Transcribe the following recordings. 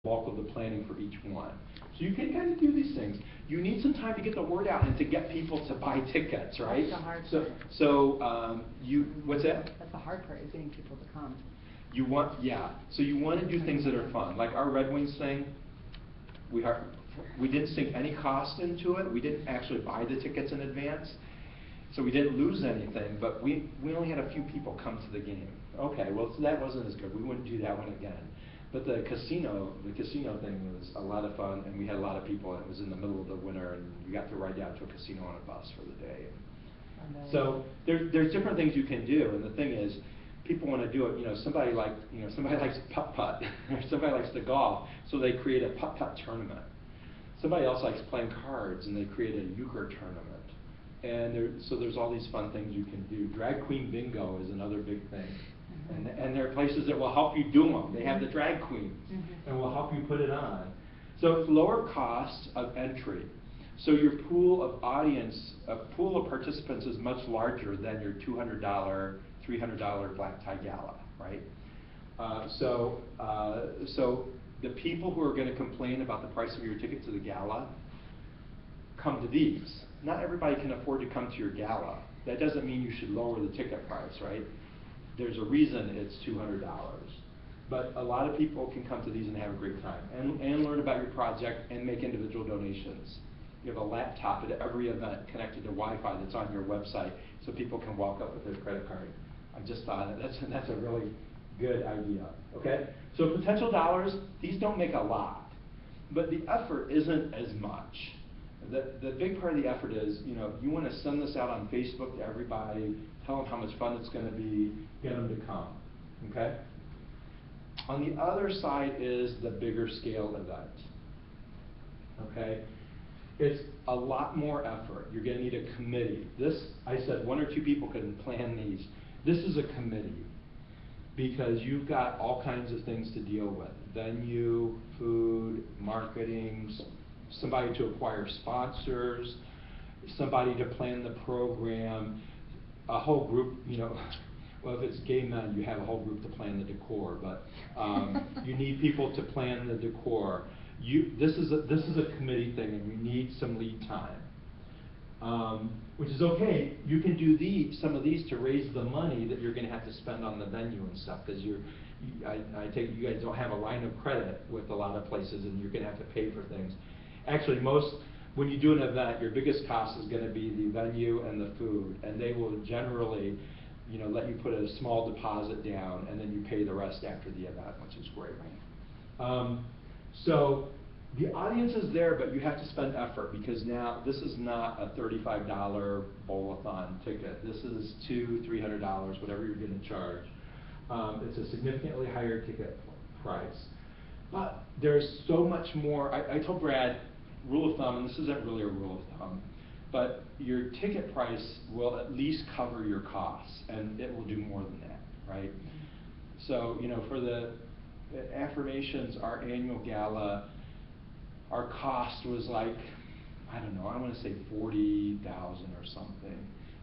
bulk of the planning for each one. So you can kind of do these things. You need some time to get the word out and to get people to buy tickets, right? That's the hard part. What's that? That's the hard part, is getting people to come. You want, yeah. So you want to do things that are fun, like our Red Wings thing. We didn't sink any cost into it. We didn't actually buy the tickets in advance, so we didn't lose anything. But we only had a few people come to the game. Okay, well, so that wasn't as good. We wouldn't do that one again. But the casino thing was a lot of fun, and we had a lot of people. It was in the middle of the winter, and you got to ride down to a casino on a bus for the day. So there's different things you can do, and the thing is, people want to do it. Somebody likes putt-putt, or somebody likes to golf, so they create a putt-putt tournament. Somebody else likes playing cards, and they create a euchre tournament. And so there's all these fun things you can do. Drag queen bingo is another big thing. And there are places that will help you do them. They have the drag queens and will help you put it on. So it's lower cost of entry. So your pool of participants is much larger than your $200, $300 black tie gala, right? So the people who are going to complain about the price of your ticket to the gala come to these. Not everybody can afford to come to your gala. That doesn't mean you should lower the ticket price, right? There's a reason it's $200. But a lot of people can come to these and have a great time and learn about your project and make individual donations. You have a laptop at every event connected to Wi-Fi that's on your website, so people can walk up with their credit card. I just thought that's a really good idea. Okay? So potential dollars, these don't make a lot, but the effort isn't as much. The big part of the effort is, you want to send this out on Facebook to everybody, tell them how much fun it's going to be, get them to come, okay? On the other side is the bigger scale event, okay? It's a lot more effort. You're going to need a committee. This, I said, 1 or 2 people can plan these. This is a committee because you've got all kinds of things to deal with. Venue, food, marketing, somebody to acquire sponsors, somebody to plan the program, a whole group, well, if it's gay men, you have a whole group to plan the decor, but you need people to plan the decor. This is a committee thing, and you need some lead time, which is okay. You can do some of these to raise the money that you're going to have to spend on the venue and stuff, because I take it you guys don't have a line of credit with a lot of places, and you're going to have to pay for things. Actually, when you do an event, your biggest cost is going to be the venue and the food, and they will generally, let you put a small deposit down, and then you pay the rest after the event, which is great. So the audience is there, but you have to spend effort, because now this is not a $35 bowl-a-thon ticket. This is $200, $300, whatever you're going to charge. It's a significantly higher ticket price. But there's so much more. I told Brad, rule of thumb, and this isn't really a rule of thumb, but your ticket price will at least cover your costs, and it will do more than that, right? So, for the affirmations, our annual gala, our cost was like, I don't know, I want to say $40,000 or something,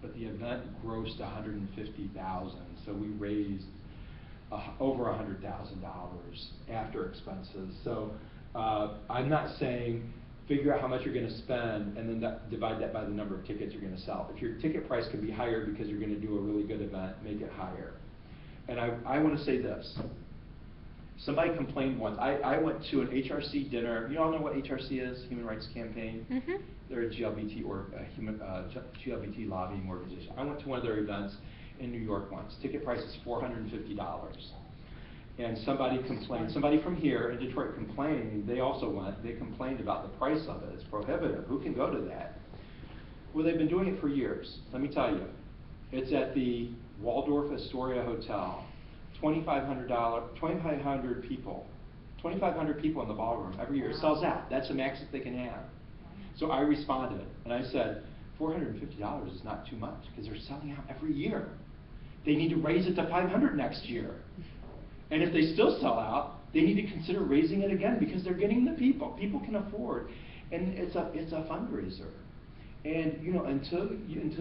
but the event grossed $150,000, so we raised over $100,000 after expenses. So I'm not saying figure out how much you're going to spend and then divide that by the number of tickets you're going to sell. If your ticket price can be higher because you're going to do a really good event, make it higher. And I want to say this. Somebody complained once. I went to an HRC dinner. You all know what HRC is? Human Rights Campaign. Mm-hmm. They're a GLBT GLBT lobbying organization. I went to one of their events in New York once. Ticket price is $450. And somebody complained, somebody from here in Detroit complained, they also went, they complained about the price of it. It's prohibitive. Who can go to that? Well, they've been doing it for years. Let me tell you. It's at the Waldorf Astoria Hotel. $2,500 people. 2,500 people in the ballroom every year. It sells out. That's the max that they can have. So I responded, and I said, $450 is not too much, because they're selling out every year. They need to raise it to $500 next year. And if they still sell out, they need to consider raising it again, because they're getting the people. People can afford. And it's a fundraiser. And until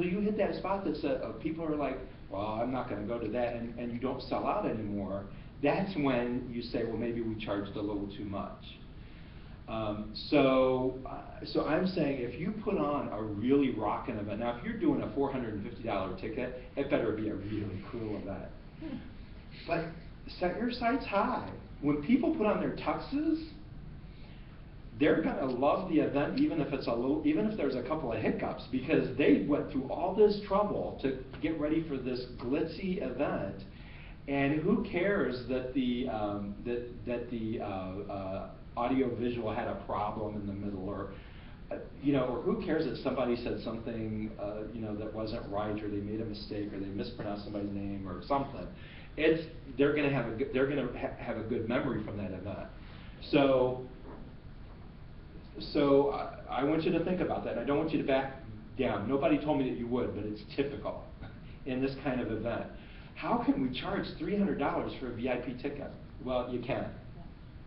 you hit that spot that said, people are like, well, I'm not going to go to that, and you don't sell out anymore, that's when you say, well, maybe we charged a little too much. So I'm saying if you put on a really rockin' event, now if you're doing a $450 ticket, it better be a really cool event. But set your sights high. When people put on their tuxes, they're gonna love the event even if there's a couple of hiccups, because they went through all this trouble to get ready for this glitzy event. And who cares that the audio visual had a problem in the middle, or or who cares that somebody said something that wasn't right, or they made a mistake, or they mispronounced somebody's name or something. They're going to have a good memory from that event. So I want you to think about that. I don't want you to back down. Nobody told me that you would, but it's typical in this kind of event. How can we charge $300 for a VIP ticket? Well, you can.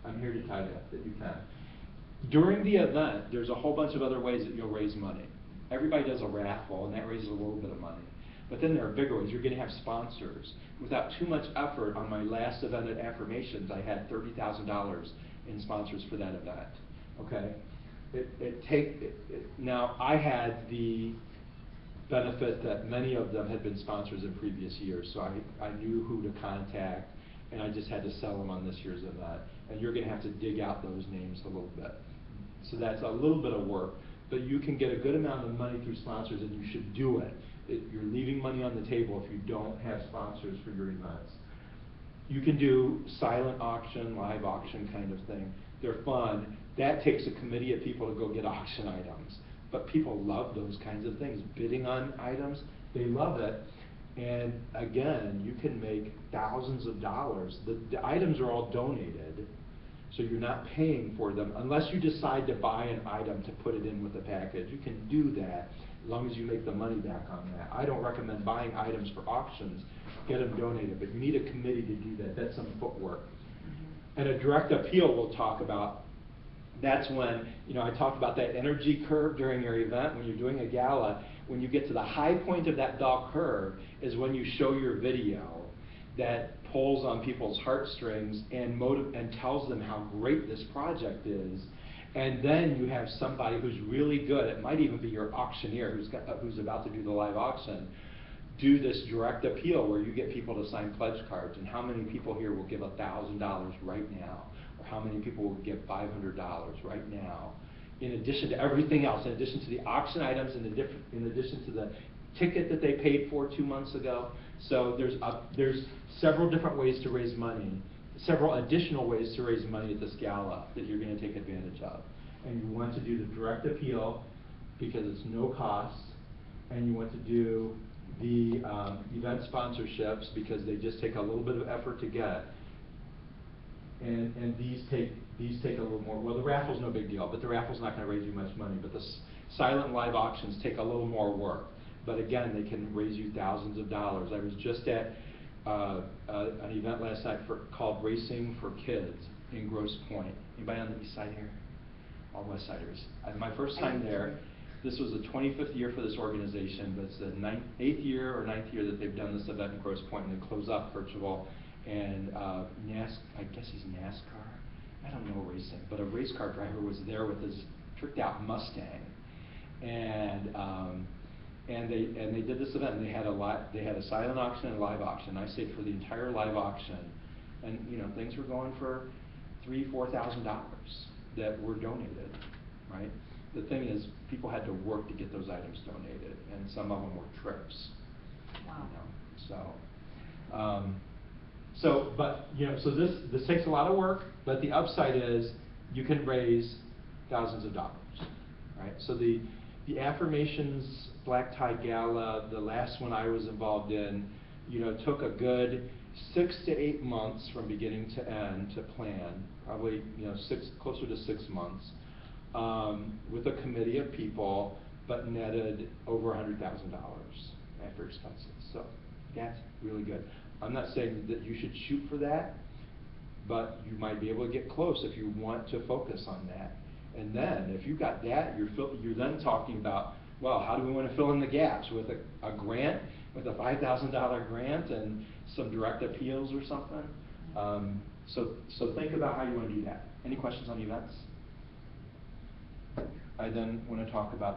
I'm here to tell you that you can. During the event, there's a whole bunch of other ways that you'll raise money. Everybody does a raffle, and that raises a little bit of money. But then there are bigger ways. You're going to have sponsors. Without too much effort, on my last event at Affirmations, I had $30,000 in sponsors for that event. Okay? Now, I had the benefit that many of them had been sponsors in previous years, so I knew who to contact, and I just had to sell them on this year's event. And you're going to have to dig out those names a little bit. So that's a little bit of work, but you can get a good amount of money through sponsors, and you should do it. You're leaving money on the table if you don't have sponsors for your events. You can do silent auction, live auction kind of thing. They're fun. That takes a committee of people to go get auction items. But people love those kinds of things. Bidding on items, they love it. And again, you can make thousands of dollars. The items are all donated, so you're not paying for them unless you decide to buy an item to put it in with the package. You can do that as long as you make the money back on that. I don't recommend buying items for auctions. Get them donated, but you need a committee to do that. That's some footwork. And a direct appeal we'll talk about. That's when, I talked about that energy curve during your event. When you're doing a gala, when you get to the high point of that bell curve is when you show your video that pulls on people's heartstrings and tells them how great this project is. And then you have somebody who's really good, it might even be your auctioneer who's about to do the live auction, do this direct appeal where you get people to sign pledge cards. And how many people here will give $1,000 right now? Or how many people will give $500 right now? In addition to everything else, in addition to the auction items, in addition to the ticket that they paid for 2 months ago. So there's several different ways to raise money, several additional ways to raise money at this gala that you're going to take advantage of. And you want to do the direct appeal because it's no cost, and you want to do the event sponsorships because they just take a little bit of effort to get. And these take a little more. Well, the raffle's no big deal, but the raffle's not going to raise you much money. But the silent live auctions take a little more work. But again, they can raise you thousands of dollars. I was just at an event last night called Racing for Kids in Grosse Pointe. Anybody on the east side here? All West Siders. My first time there. This was the 25th year for this organization, but it's the 8th year or 9th year that they've done this event in Grosse Pointe, and they close off Percival. And I guess he's NASCAR. I don't know racing, but a race car driver was there with his tricked out Mustang, and they did this event. And they had a silent auction and a live auction. I stayed for the entire live auction, and things were going for $3,000–4,000 that were donated, right? The thing is, people had to work to get those items donated, and some of them were trips. Wow. So this takes a lot of work, but the upside is you can raise thousands of dollars, right? So the Affirmations Black Tie Gala, the last one I was involved in, took a good 6 to 8 months from beginning to end to plan, probably closer to 6 months, with a committee of people, but netted over $100,000 after expenses. So that's really good. I'm not saying that you should shoot for that, but you might be able to get close if you want to focus on that. And then, if you got that, you're then talking about, well, how do we want to fill in the gaps with a grant, with a $5,000 grant and some direct appeals or something? So think about how you want to do that. Any questions on events? I then want to talk about